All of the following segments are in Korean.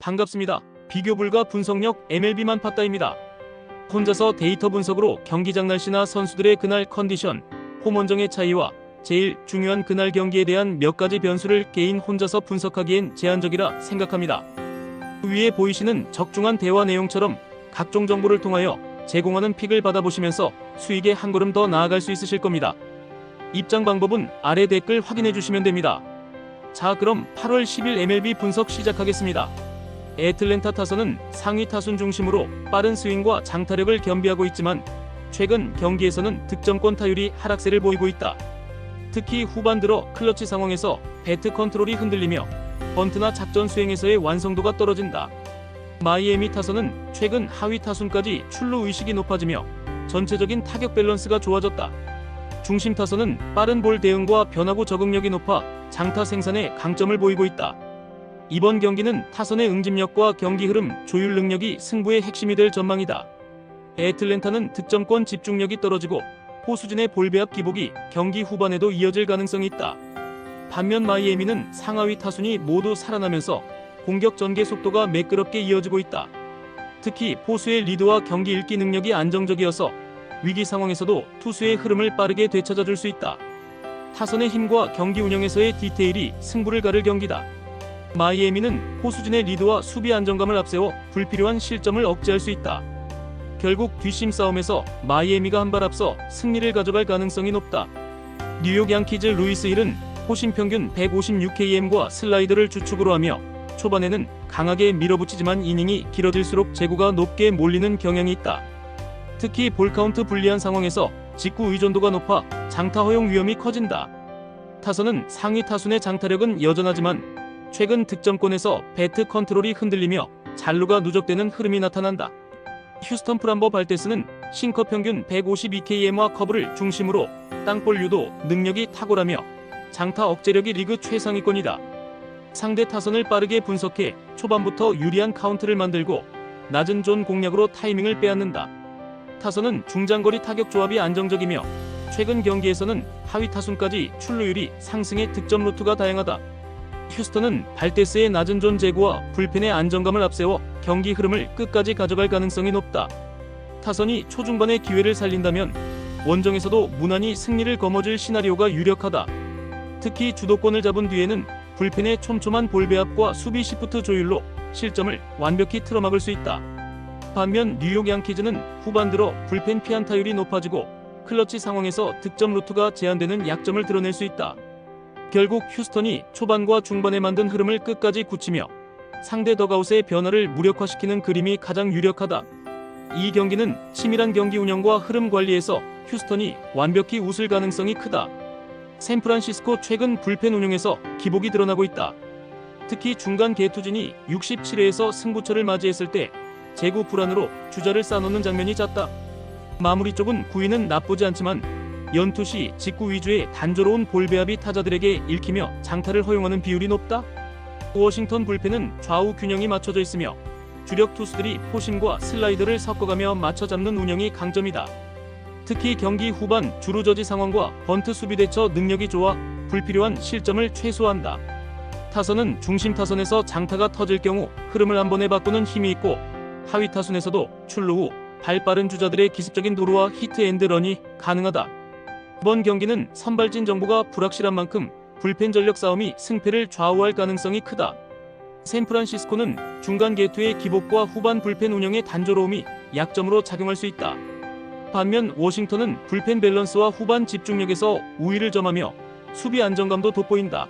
반갑습니다. 비교 불가 분석력 MLB만 팠다입니다. 혼자서 데이터 분석으로 경기장 날씨나 선수들의 그날 컨디션, 홈 원정의 차이와 제일 중요한 그날 경기에 대한 몇 가지 변수를 개인 혼자서 분석하기엔 제한적이라 생각합니다. 위에 보이시는 적중한 대화 내용처럼 각종 정보를 통하여 제공하는 픽을 받아보시면서 수익에 한 걸음 더 나아갈 수 있으실 겁니다. 입장 방법은 아래 댓글 확인해 주시면 됩니다. 자, 그럼 8월 10일 MLB 분석 시작하겠습니다. 애틀랜타 타선은 상위 타순 중심으로 빠른 스윙과 장타력을 겸비하고 있지만 최근 경기에서는 득점권 타율이 하락세를 보이고 있다. 특히 후반 들어 클러치 상황에서 배트 컨트롤이 흔들리며 번트나 작전 수행에서의 완성도가 떨어진다. 마이애미 타선은 최근 하위 타순까지 출루 의식이 높아지며 전체적인 타격 밸런스가 좋아졌다. 중심 타선은 빠른 볼 대응과 변화구 적응력이 높아 장타 생산에 강점을 보이고 있다. 이번 경기는 타선의 응집력과 경기 흐름, 조율 능력이 승부의 핵심이 될 전망이다. 애틀랜타는 득점권 집중력이 떨어지고 포수진의 볼배합 기복이 경기 후반에도 이어질 가능성이 있다. 반면 마이애미는 상하위 타순이 모두 살아나면서 공격 전개 속도가 매끄럽게 이어지고 있다. 특히 포수의 리드와 경기 읽기 능력이 안정적이어서 위기 상황에서도 투수의 흐름을 빠르게 되찾아줄 수 있다. 타선의 힘과 경기 운영에서의 디테일이 승부를 가를 경기다. 마이애미는 포수진의 리드와 수비 안정감을 앞세워 불필요한 실점을 억제할 수 있다. 결국 뒷심 싸움에서 마이애미가 한 발 앞서 승리를 가져갈 가능성이 높다. 뉴욕 양키즈 루이스 힐은 포심 평균 156km과 슬라이더를 주축으로 하며 초반에는 강하게 밀어붙이지만 이닝이 길어질수록 제구가 높게 몰리는 경향이 있다. 특히 볼카운트 불리한 상황에서 직구 의존도가 높아 장타 허용 위험이 커진다. 타선은 상위 타순의 장타력은 여전하지만 최근 득점권에서 배트 컨트롤이 흔들리며 잔루가 누적되는 흐름이 나타난다. 휴스턴 프람보 발테스는 싱커 평균 152km와 커브를 중심으로 땅볼 유도 능력이 탁월하며 장타 억제력이 리그 최상위권이다. 상대 타선을 빠르게 분석해 초반부터 유리한 카운트를 만들고 낮은 존 공략으로 타이밍을 빼앗는다. 타선은 중장거리 타격 조합이 안정적이며 최근 경기에서는 하위 타순까지 출루율이 상승해 득점 루트가 다양하다. 휴스턴은 발테스의 낮은 존 제구와 불펜의 안정감을 앞세워 경기 흐름을 끝까지 가져갈 가능성이 높다. 타선이 초중반의 기회를 살린다면 원정에서도 무난히 승리를 거머쥘 시나리오가 유력하다. 특히 주도권을 잡은 뒤에는 불펜의 촘촘한 볼배합과 수비 시프트 조율로 실점을 완벽히 틀어막을 수 있다. 반면 뉴욕 양키즈는 후반 들어 불펜 피안타율이 높아지고 클러치 상황에서 득점 루트가 제한되는 약점을 드러낼 수 있다. 결국 휴스턴이 초반과 중반에 만든 흐름을 끝까지 굳히며 상대 더가웃의 변화를 무력화시키는 그림이 가장 유력하다. 이 경기는 치밀한 경기 운영과 흐름 관리에서 휴스턴이 완벽히 웃을 가능성이 크다. 샌프란시스코 최근 불펜 운영에서 기복이 드러나고 있다. 특히 중간 개투진이 67회에서 승부처를 맞이했을 때 제구 불안으로 주자를 쌓아놓는 장면이 잦다. 마무리 쪽은 9위는 나쁘지 않지만 연투 시 직구 위주의 단조로운 볼배합이 타자들에게 읽히며 장타를 허용하는 비율이 높다. 워싱턴 불펜은 좌우 균형이 맞춰져 있으며 주력 투수들이 포심과 슬라이더를 섞어가며 맞춰 잡는 운영이 강점이다. 특히 경기 후반 주루 저지 상황과 번트 수비 대처 능력이 좋아 불필요한 실점을 최소화한다. 타선은 중심 타선에서 장타가 터질 경우 흐름을 한 번에 바꾸는 힘이 있고 하위 타순에서도 출루 후 발빠른 주자들의 기습적인 도루와 히트 앤드 런이 가능하다. 이번 경기는 선발진 정보가 불확실한 만큼 불펜 전력 싸움이 승패를 좌우할 가능성이 크다. 샌프란시스코는 중간 개투의 기복과 후반 불펜 운영의 단조로움이 약점으로 작용할 수 있다. 반면 워싱턴은 불펜 밸런스와 후반 집중력에서 우위를 점하며 수비 안정감도 돋보인다.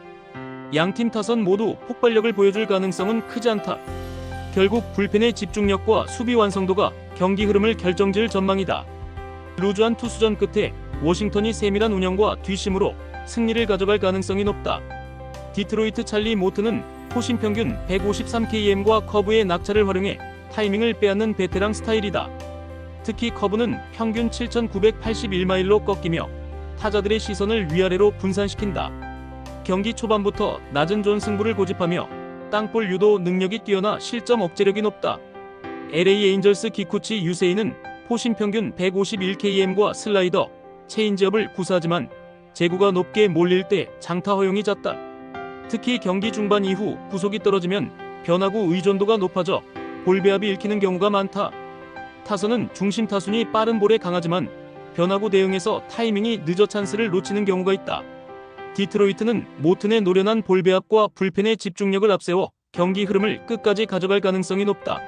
양팀 타선 모두 폭발력을 보여줄 가능성은 크지 않다. 결국 불펜의 집중력과 수비 완성도가 경기 흐름을 결정지을 전망이다. 루즈한 투수전 끝에 워싱턴이 세밀한 운영과 뒷심으로 승리를 가져갈 가능성이 높다. 디트로이트 찰리 모트는 포심 평균 153km과 커브의 낙차를 활용해 타이밍을 빼앗는 베테랑 스타일이다. 특히 커브는 평균 7,981마일로 꺾이며 타자들의 시선을 위아래로 분산시킨다. 경기 초반부터 낮은 존 승부를 고집하며 땅볼 유도 능력이 뛰어나 실점 억제력이 높다. LA 에인절스 기쿠치 유세이는 포심 평균 151km과 슬라이더, 체인지업을 구사하지만 제구가 높게 몰릴 때 장타 허용이 잦다. 특히 경기 중반 이후 구속이 떨어지면 변화구 의존도가 높아져 볼 배합이 읽히는 경우가 많다. 타선은 중심 타순이 빠른 볼에 강하지만 변화구 대응에서 타이밍이 늦어 찬스를 놓치는 경우가 있다. 디트로이트는 모튼의 노련한 볼 배합과 불펜의 집중력을 앞세워 경기 흐름을 끝까지 가져갈 가능성이 높다.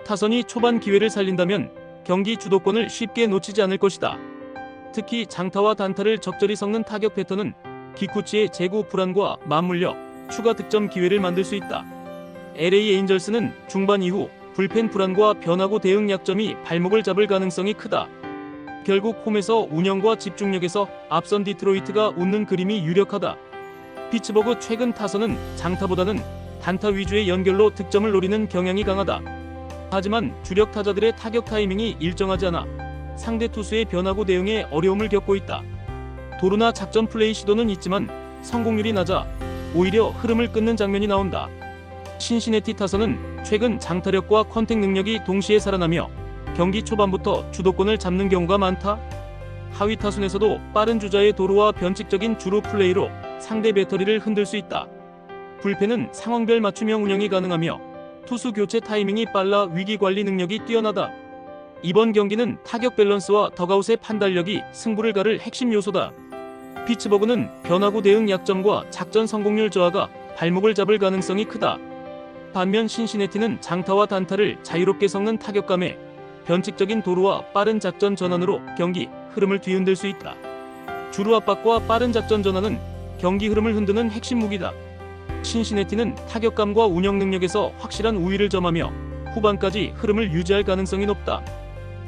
타선이 초반 기회를 살린다면 경기 주도권을 쉽게 놓치지 않을 것이다. 특히 장타와 단타를 적절히 섞는 타격 패턴은 기쿠치의 제구 불안과 맞물려 추가 득점 기회를 만들 수 있다. LA 에인절스는 중반 이후 불펜 불안과 변화구 대응 약점이 발목을 잡을 가능성이 크다. 결국 홈에서 운영과 집중력에서 앞선 디트로이트가 웃는 그림이 유력하다. 피츠버그 최근 타선은 장타보다는 단타 위주의 연결로 득점을 노리는 경향이 강하다. 하지만 주력 타자들의 타격 타이밍이 일정하지 않아 상대 투수의 변화구 대응에 어려움을 겪고 있다. 도루나 작전 플레이 시도는 있지만 성공률이 낮아 오히려 흐름을 끊는 장면이 나온다. 신시내티 타선은 최근 장타력과 컨택 능력이 동시에 살아나며 경기 초반부터 주도권을 잡는 경우가 많다. 하위 타순에서도 빠른 주자의 도루와 변칙적인 주루 플레이로 상대 배터리를 흔들 수 있다. 불펜은 상황별 맞춤형 운영이 가능하며 투수 교체 타이밍이 빨라 위기 관리 능력이 뛰어나다. 이번 경기는 타격 밸런스와 덕아웃의 판단력이 승부를 가를 핵심 요소다. 피츠버그는 변화구 대응 약점과 작전 성공률 저하가 발목을 잡을 가능성이 크다. 반면 신시내티는 장타와 단타를 자유롭게 섞는 타격감에 변칙적인 도루와 빠른 작전 전환으로 경기 흐름을 뒤흔들 수 있다. 주루 압박과 빠른 작전 전환은 경기 흐름을 흔드는 핵심 무기다. 신시내티는 타격감과 운영 능력에서 확실한 우위를 점하며 후반까지 흐름을 유지할 가능성이 높다.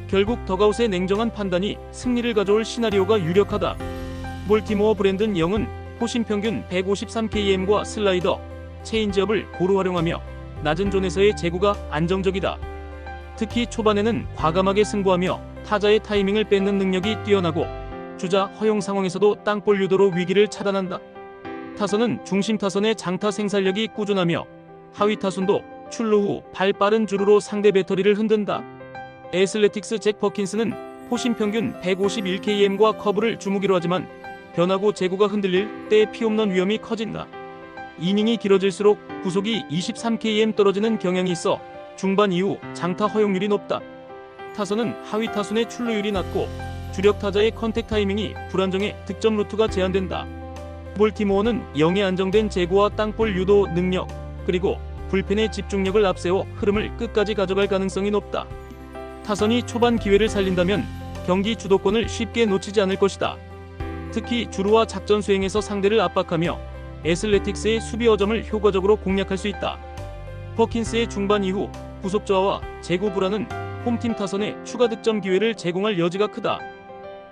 결국 덕아웃의 냉정한 판단이 승리를 가져올 시나리오가 유력하다. 볼티모어 브랜든 영은 포심 평균 153km과 슬라이더, 체인지업을 고루 활용하며 낮은 존에서의 제구가 안정적이다. 특히 초반에는 과감하게 승부하며 타자의 타이밍을 뺏는 능력이 뛰어나고 주자 허용 상황에서도 땅볼 유도로 위기를 차단한다. 타선은 중심 타선의 장타 생산력이 꾸준하며 하위 타순도 출루 후 발 빠른 주루로 상대 배터리를 흔든다. 애슬레틱스 잭 퍼킨스는 포심 평균 151km과 커브를 주무기로 하지만 변화구 제구가 흔들릴 때 피홈런 위험이 커진다. 이닝이 길어질수록 구속이 23km 떨어지는 경향이 있어 중반 이후 장타 허용률이 높다. 타선은 하위 타순의 출루율이 낮고 주력 타자의 컨택 타이밍이 불안정해 득점 루트가 제한된다. 볼티모어는 영의 안정된 제구와 땅볼 유도 능력, 그리고 불펜의 집중력을 앞세워 흐름을 끝까지 가져갈 가능성이 높다. 타선이 초반 기회를 살린다면 경기 주도권을 쉽게 놓치지 않을 것이다. 특히 주루와 작전 수행에서 상대를 압박하며 애슬레틱스의 수비 어점을 효과적으로 공략할 수 있다. 퍼킨스의 중반 이후 구속 저하와 제구 불안은 홈팀 타선에 추가 득점 기회를 제공할 여지가 크다.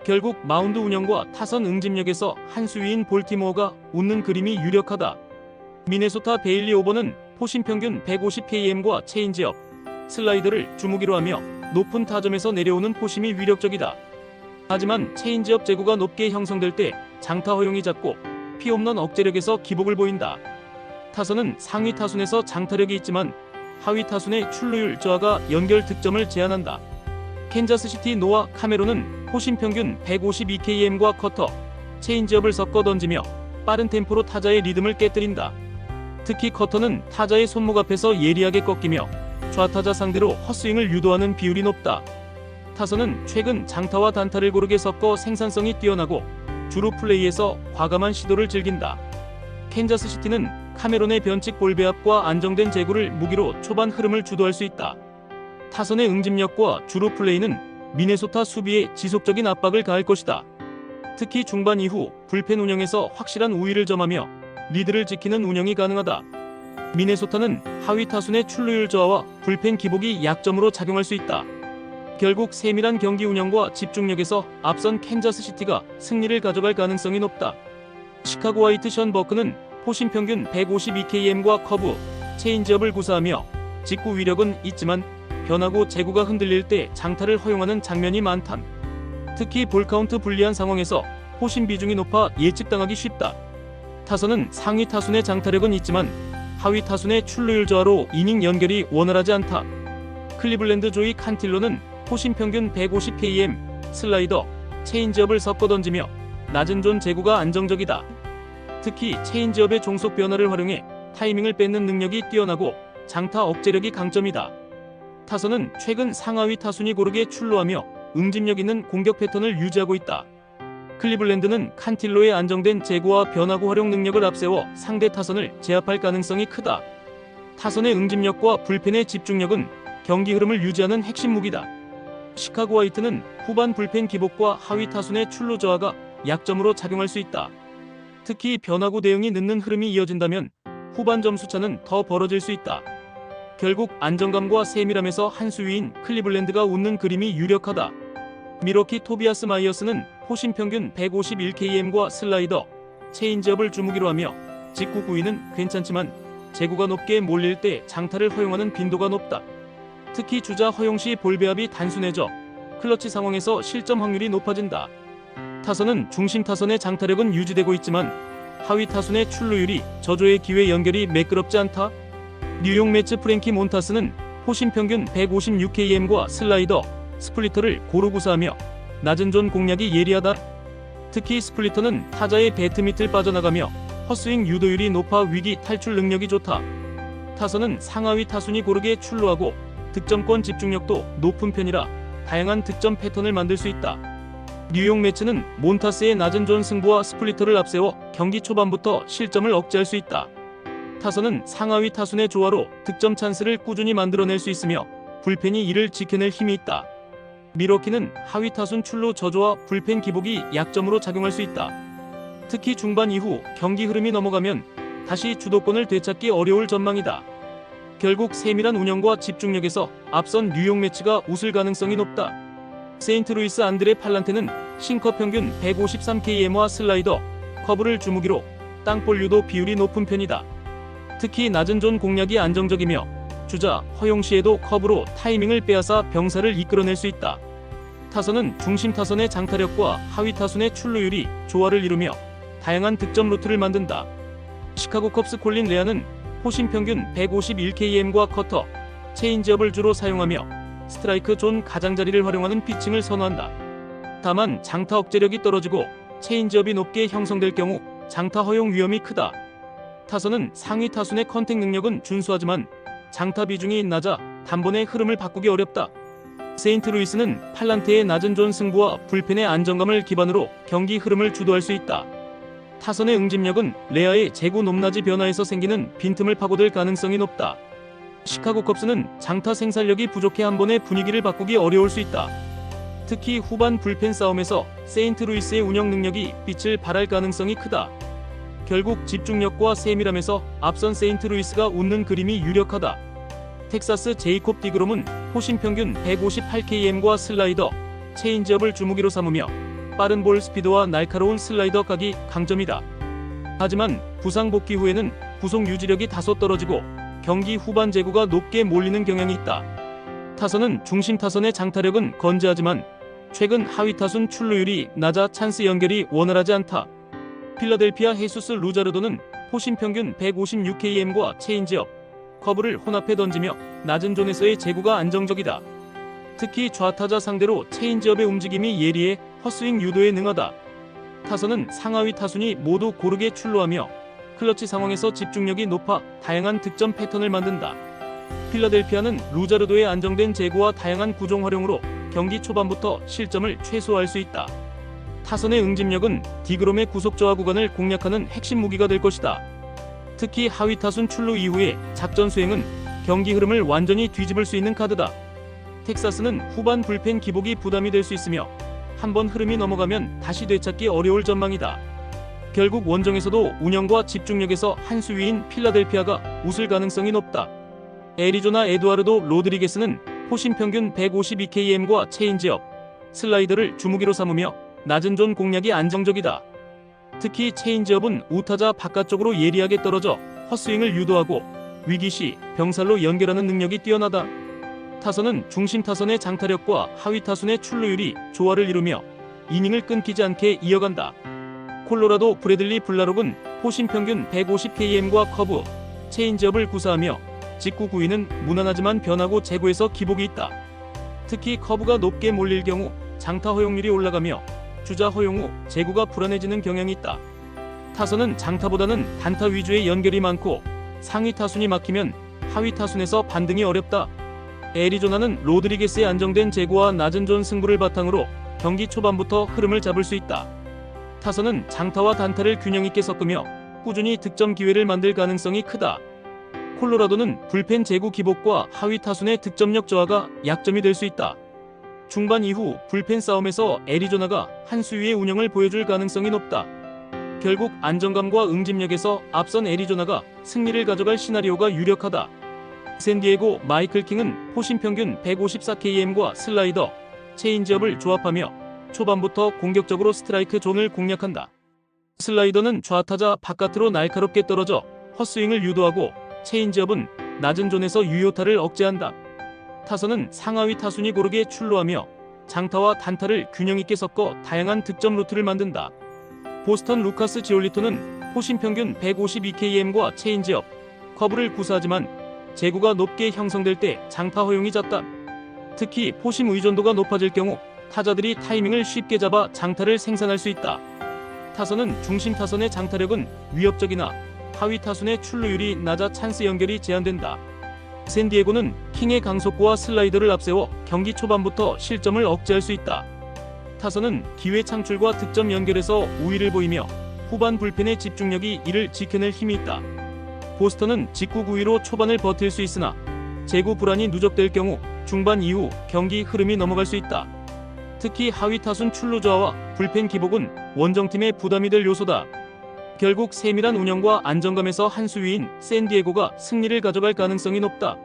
결국 마운드 운영과 타선 응집력에서 한 수위인 볼티모어가 웃는 그림이 유력하다. 미네소타 베일리 오버는 포심 평균 150km과 체인지업, 슬라이더를 주무기로 하며 높은 타점에서 내려오는 포심이 위력적이다. 하지만 체인지업 제구가 높게 형성될 때 장타 허용이 작고 피홈런 억제력에서 기복을 보인다. 타선은 상위 타순에서 장타력이 있지만 하위 타순의 출루율 저하가 연결 득점을 제한한다. 캔자스시티 노아 카메론은 포심 평균 152km과 커터, 체인지업을 섞어 던지며 빠른 템포로 타자의 리듬을 깨뜨린다. 특히 커터는 타자의 손목 앞에서 예리하게 꺾이며 좌타자 상대로 헛스윙을 유도하는 비율이 높다. 타선은 최근 장타와 단타를 고르게 섞어 생산성이 뛰어나고 주루 플레이에서 과감한 시도를 즐긴다. 캔자스시티는 카메론의 변칙 볼 배합과 안정된 제구를 무기로 초반 흐름을 주도할 수 있다. 타선의 응집력과 주루 플레이는 미네소타 수비에 지속적인 압박을 가할 것이다. 특히 중반 이후 불펜 운영에서 확실한 우위를 점하며 리드를 지키는 운영이 가능하다. 미네소타는 하위 타순의 출루율 저하와 불펜 기복이 약점으로 작용할 수 있다. 결국 세밀한 경기 운영과 집중력에서 앞선 캔자스시티가 승리를 가져갈 가능성이 높다. 시카고 화이트 션 버크는 포심 평균 152km과 커브, 체인지업을 구사하며 직구 위력은 있지만 변화구 제구가 흔들릴 때 장타를 허용하는 장면이 많담. 특히 볼카운트 불리한 상황에서 포심 비중이 높아 예측당하기 쉽다. 타선은 상위 타순의 장타력은 있지만 하위 타순의 출루율 저하로 이닝 연결이 원활하지 않다. 클리블랜드 조이 칸틸로는 포심 평균 150km, 슬라이더, 체인지업을 섞어 던지며 낮은 존 제구가 안정적이다. 특히 체인지업의 종속 변화를 활용해 타이밍을 뺏는 능력이 뛰어나고 장타 억제력이 강점이다. 타선은 최근 상하위 타순이 고르게 출루하며 응집력 있는 공격 패턴을 유지하고 있다. 클리블랜드는 칸틸로의 안정된 제구와 변화구 활용 능력을 앞세워 상대 타선을 제압할 가능성이 크다. 타선의 응집력과 불펜의 집중력은 경기 흐름을 유지하는 핵심 무기다. 시카고 화이트는 후반 불펜 기복과 하위 타순의 출루 저하가 약점으로 작용할 수 있다. 특히 변화구 대응이 늦는 흐름이 이어진다면 후반 점수차는 더 벌어질 수 있다. 결국 안정감과 세밀함에서 한 수 위인 클리블랜드가 웃는 그림이 유력하다. 미러키 토비아스 마이어스는 포심 평균 151km과 슬라이더, 체인지업을 주무기로 하며 직구 구위는 괜찮지만 제구가 높게 몰릴 때 장타를 허용하는 빈도가 높다. 특히 주자 허용 시 볼 배합이 단순해져 클러치 상황에서 실점 확률이 높아진다. 타선은 중심 타선의 장타력은 유지되고 있지만 하위 타순의 출루율이 저조의 기회 연결이 매끄럽지 않다. 뉴욕 매츠 프랭키 몬타스는 포심 평균 156km과 슬라이더, 스플리터를 고루 구사하며 낮은 존 공략이 예리하다. 특히 스플리터는 타자의 배트 밑을 빠져나가며 헛스윙 유도율이 높아 위기 탈출 능력이 좋다. 타선은 상하위 타순이 고르게 출루하고 득점권 집중력도 높은 편이라 다양한 득점 패턴을 만들 수 있다. 뉴욕 매츠는 몬타스의 낮은 존 승부와 스플리터를 앞세워 경기 초반부터 실점을 억제할 수 있다. 타선은 상하위 타순의 조화로 득점 찬스를 꾸준히 만들어낼 수 있으며 불펜이 이를 지켜낼 힘이 있다. 미러키는 하위 타순 출루 저조와 불펜 기복이 약점으로 작용할 수 있다. 특히 중반 이후 경기 흐름이 넘어가면 다시 주도권을 되찾기 어려울 전망이다. 결국 세밀한 운영과 집중력에서 앞선 뉴욕 매츠가 웃을 가능성이 높다. 세인트루이스 안드레 팔란테는 싱커 평균 153km와 슬라이더, 커브를 주무기로 땅볼 유도 비율이 높은 편이다. 특히 낮은 존 공략이 안정적이며 주자 허용 시에도 커브로 타이밍을 빼앗아 병사를 이끌어낼 수 있다. 타선은 중심 타선의 장타력과 하위 타순의 출루율이 조화를 이루며 다양한 득점 루트를 만든다. 시카고 컵스 콜린 레아는 포심 평균 151km과 커터, 체인지업을 주로 사용하며 스트라이크 존 가장자리를 활용하는 피칭을 선호한다. 다만 장타 억제력이 떨어지고 체인지업이 높게 형성될 경우 장타 허용 위험이 크다. 타선은 상위 타순의 컨택 능력은 준수하지만 장타 비중이 낮아 단번에 흐름을 바꾸기 어렵다. 세인트루이스는 팔란테의 낮은 존 승부와 불펜의 안정감을 기반으로 경기 흐름을 주도할 수 있다. 타선의 응집력은 레아의 제구 높낮이 변화에서 생기는 빈틈을 파고들 가능성이 높다. 시카고 컵스는 장타 생산력이 부족해 한 번에 분위기를 바꾸기 어려울 수 있다. 특히 후반 불펜 싸움에서 세인트루이스의 운영 능력이 빛을 발할 가능성이 크다. 결국 집중력과 세밀함에서 앞선 세인트루이스가 웃는 그림이 유력하다. 텍사스 제이콥 디그롬은 포심 평균 158km과 슬라이더, 체인지업을 주무기로 삼으며 빠른 볼 스피드와 날카로운 슬라이더 각이 강점이다. 하지만 부상 복귀 후에는 구속 유지력이 다소 떨어지고 경기 후반 제구가 높게 몰리는 경향이 있다. 타선은 중심 타선의 장타력은 건재하지만 최근 하위 타순 출루율이 낮아 찬스 연결이 원활하지 않다. 필라델피아 헤수스 루자르도는 포심 평균 156km과 체인지업, 커브를 혼합해 던지며 낮은 존에서의 제구가 안정적이다. 특히 좌타자 상대로 체인지업의 움직임이 예리해 헛스윙 유도에 능하다. 타선은 상하위 타순이 모두 고르게 출루하며 클러치 상황에서 집중력이 높아 다양한 득점 패턴을 만든다. 필라델피아는 루자르도의 안정된 제구와 다양한 구종 활용으로 경기 초반부터 실점을 최소화할 수 있다. 타선의 응집력은 디그롬의 구속 저하 구간을 공략하는 핵심 무기가 될 것이다. 특히 하위 타순 출루 이후의 작전 수행은 경기 흐름을 완전히 뒤집을 수 있는 카드다. 텍사스는 후반 불펜 기복이 부담이 될 수 있으며 한번 흐름이 넘어가면 다시 되찾기 어려울 전망이다. 결국 원정에서도 운영과 집중력에서 한 수 위인 필라델피아가 웃을 가능성이 높다. 애리조나 에두아르도 로드리게스는 포심 평균 152km과 체인지업, 슬라이더를 주무기로 삼으며 낮은 존 공략이 안정적이다. 특히 체인지업은 우타자 바깥쪽으로 예리하게 떨어져 헛스윙을 유도하고 위기시 병살로 연결하는 능력이 뛰어나다. 타선은 중심 타선의 장타력과 하위 타순의 출루율이 조화를 이루며 이닝을 끊기지 않게 이어간다. 콜로라도 브래들리 블라록은 포심 평균 150km과 커브, 체인지업을 구사하며 직구 구위는 무난하지만 변화구 제구에서 기복이 있다. 특히 커브가 높게 몰릴 경우 장타 허용률이 올라가며 주자 허용 후 제구가 불안해지는 경향이 있다. 타선은 장타보다는 단타 위주의 연결이 많고 상위 타순이 막히면 하위 타순에서 반등이 어렵다. 애리조나는 로드리게스의 안정된 제구와 낮은 존 승부를 바탕으로 경기 초반부터 흐름을 잡을 수 있다. 타선은 장타와 단타를 균형 있게 섞으며 꾸준히 득점 기회를 만들 가능성이 크다. 콜로라도는 불펜 제구 기복과 하위 타순의 득점력 저하가 약점이 될 수 있다. 중반 이후 불펜 싸움에서 애리조나가 한 수위의 운영을 보여줄 가능성이 높다. 결국 안정감과 응집력에서 앞선 애리조나가 승리를 가져갈 시나리오가 유력하다. 샌디에고 마이클 킹은 포심 평균 154km과 슬라이더, 체인지업을 조합하며 초반부터 공격적으로 스트라이크 존을 공략한다. 슬라이더는 좌타자 바깥으로 날카롭게 떨어져 헛스윙을 유도하고 체인지업은 낮은 존에서 유효타를 억제한다. 타선은 상하위 타순이 고르게 출루하며 장타와 단타를 균형 있게 섞어 다양한 득점 루트를 만든다. 보스턴 루카스 지올리토는 포심 평균 152km과 체인지업, 커브를 구사하지만 제구가 높게 형성될 때 장타 허용이 잦다. 특히 포심 의존도가 높아질 경우 타자들이 타이밍을 쉽게 잡아 장타를 생산할 수 있다. 타선은 중심 타선의 장타력은 위협적이나 하위 타순의 출루율이 낮아 찬스 연결이 제한된다. 샌디에고는 킹의 강속구와 슬라이더를 앞세워 경기 초반부터 실점을 억제할 수 있다. 타선은 기회 창출과 득점 연결에서 우위를 보이며 후반 불펜의 집중력이 이를 지켜낼 힘이 있다. 보스턴은 직구 구위로 초반을 버틸 수 있으나 제구 불안이 누적될 경우 중반 이후 경기 흐름이 넘어갈 수 있다. 특히 하위 타순 출루 저하와 불펜 기복은 원정팀의 부담이 될 요소다. 결국 세밀한 운영과 안정감에서 한 수위인 샌디에고가 승리를 가져갈 가능성이 높다.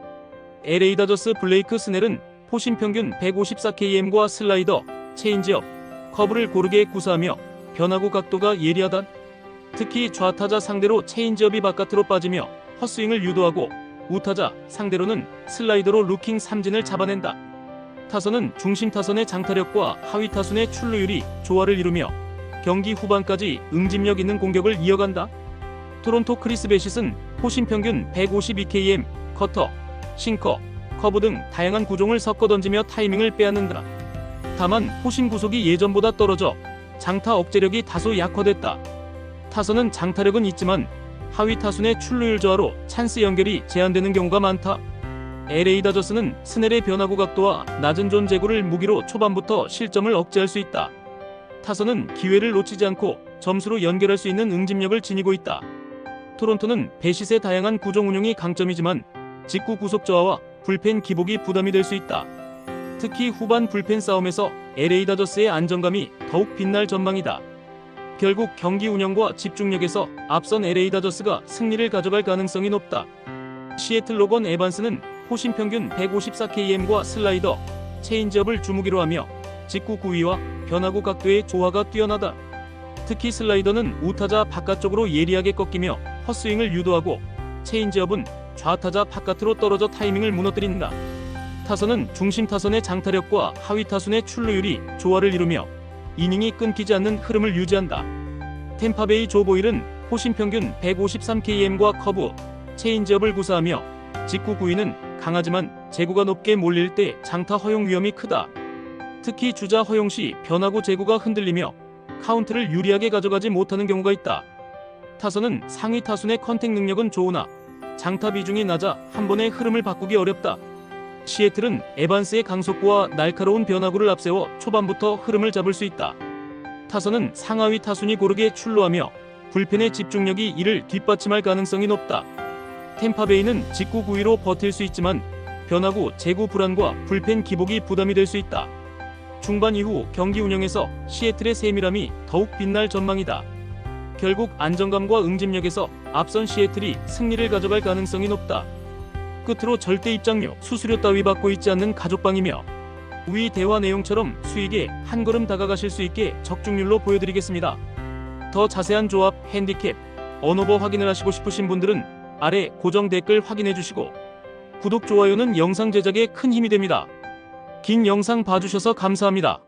LA 다저스 블레이크 스넬은 포심 평균 154km과 슬라이더, 체인지업, 커브를 고르게 구사하며 변화구 각도가 예리하다. 특히 좌타자 상대로 체인지업이 바깥으로 빠지며 헛스윙을 유도하고 우타자 상대로는 슬라이더로 루킹 삼진을 잡아낸다. 타선은 중심 타선의 장타력과 하위 타순의 출루율이 조화를 이루며 경기 후반까지 응집력 있는 공격을 이어간다. 토론토 크리스 베싯은 포심 평균 152km, 커터, 싱커, 커브 등 다양한 구종을 섞어 던지며 타이밍을 빼앗는다. 다만 포심 구속이 예전보다 떨어져 장타 억제력이 다소 약화됐다. 타선은 장타력은 있지만 하위 타순의 출루율 저하로 찬스 연결이 제한되는 경우가 많다. LA 다저스는 스넬의 변화구 각도와 낮은 존 제구를 무기로 초반부터 실점을 억제할 수 있다. 타선은 기회를 놓치지 않고 점수로 연결할 수 있는 응집력을 지니고 있다. 토론토는 베싯의 다양한 구종 운용이 강점이지만 직구 구속 저하와 불펜 기복이 부담이 될 수 있다. 특히 후반 불펜 싸움에서 LA 다저스의 안정감이 더욱 빛날 전망이다. 결국 경기 운영과 집중력에서 앞선 LA 다저스가 승리를 가져갈 가능성이 높다. 시애틀 로건 에반스는 포심 평균 154km과 슬라이더, 체인지업을 주무기로 하며 직구 구위와 변화구 각도의 조화가 뛰어나다. 특히 슬라이더는 우타자 바깥쪽으로 예리하게 꺾이며 헛스윙을 유도하고 체인지업은 좌타자 바깥으로 떨어져 타이밍을 무너뜨린다. 타선은 중심 타선의 장타력과 하위 타순의 출루율이 조화를 이루며 이닝이 끊기지 않는 흐름을 유지한다. 템파베이 조 보일은 포심 평균 153km과 커브, 체인지업을 구사하며 직구 구위는 강하지만 제구가 높게 몰릴 때 장타 허용 위험이 크다. 특히 주자 허용 시 변화구 제구가 흔들리며 카운트를 유리하게 가져가지 못하는 경우가 있다. 타선은 상위 타순의 컨택 능력은 좋으나 장타 비중이 낮아 한 번의 흐름을 바꾸기 어렵다. 시애틀은 에반스의 강속구와 날카로운 변화구를 앞세워 초반부터 흐름을 잡을 수 있다. 타선은 상하위 타순이 고르게 출루하며 불펜의 집중력이 이를 뒷받침할 가능성이 높다. 템파베이는 직구 구위로 버틸 수 있지만 변화구 제구 불안과 불펜 기복이 부담이 될 수 있다. 중반 이후 경기 운영에서 시애틀의 세밀함이 더욱 빛날 전망이다. 결국 안정감과 응집력에서 앞선 시애틀이 승리를 가져갈 가능성이 높다. 끝으로 절대 입장료, 수수료 따위 받고 있지 않는 가족방이며 위 대화 내용처럼 수익에 한 걸음 다가가실 수 있게 적중률로 보여드리겠습니다. 더 자세한 조합, 핸디캡, 언오버 확인을 하시고 싶으신 분들은 아래 고정 댓글 확인해 주시고 구독, 좋아요는 영상 제작에 큰 힘이 됩니다. 긴 영상 봐주셔서 감사합니다.